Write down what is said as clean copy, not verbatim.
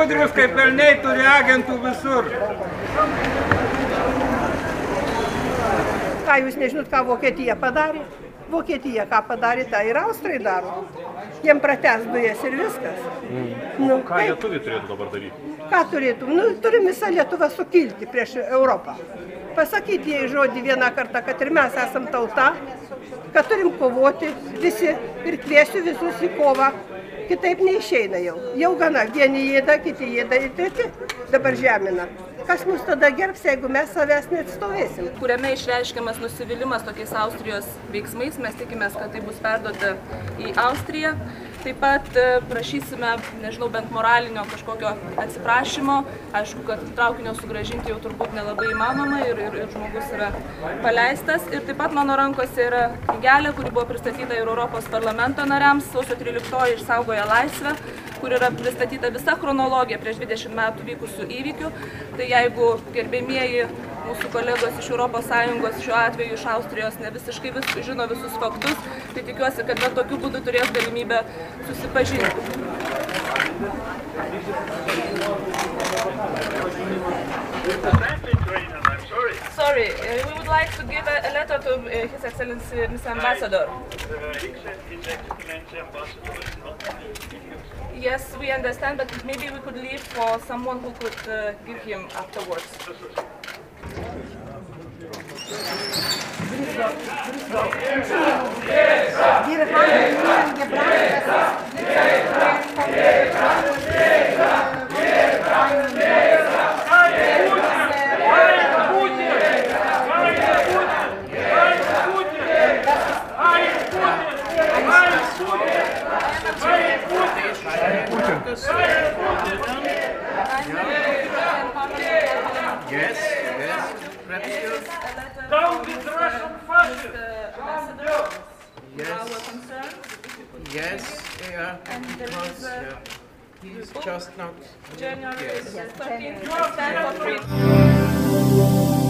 gudrius kaip elniai, turi agentų visur. Ką jūs nežinot, ką Vokietija padarė? Vokietija ką padarė, tą ir Austrai daro. Jiem pratęs dujas ir viskas. Nu, ką lietuviai turėtų dabar daryti? Ką turėtų? Nu, turim visą Lietuvą sukilti prieš Europą. Pasakyti jai žodį vieną kartą, kad ir mes esam tauta, kad turim kovoti visi ir kviesiu visus į kovą. Kitaip neišeina jau. Jau gana. Vieni jėda, kiti jėda ir treti dabar žemina. Kas mus tada gerbs, jeigu mes savęs neatstovėsim? Kuriame išreiškiamas nusivylimas tokiais Austrijos veiksmais, mes tikimės, kad tai bus perduota į Austriją. Taip pat prašysime, nežinau, bent moralinio kažkokio atsiprašymo. Aišku, kad traukinio sugrąžinti jau turbūt nelabai įmanoma ir žmogus yra paleistas. Ir taip pat mano rankose yra knygelė, kuri buvo pristatyta ir Europos parlamento nariams, sausio 13 išsaugoja laisvę, kur yra pristatyta visa chronologija prieš 20 metų vykusių įvykių. Tai jeigu gerbėmieji mūsų kolegos iš ES, šiuo atveju iš Austrijos, ne visiškai žino visus faktus, tai tikiuosi, kad bet tokiu būdu turės galimybę susipažinti. Sorry, we would like to give a letter to His Excellency Mr. Ambassador. Yes, we understand, but maybe we could leave for someone who could give him afterwards. Yes. Down with Russian fascism! Yes, yeah. And there is He's just not... January 13th, stand for freedom.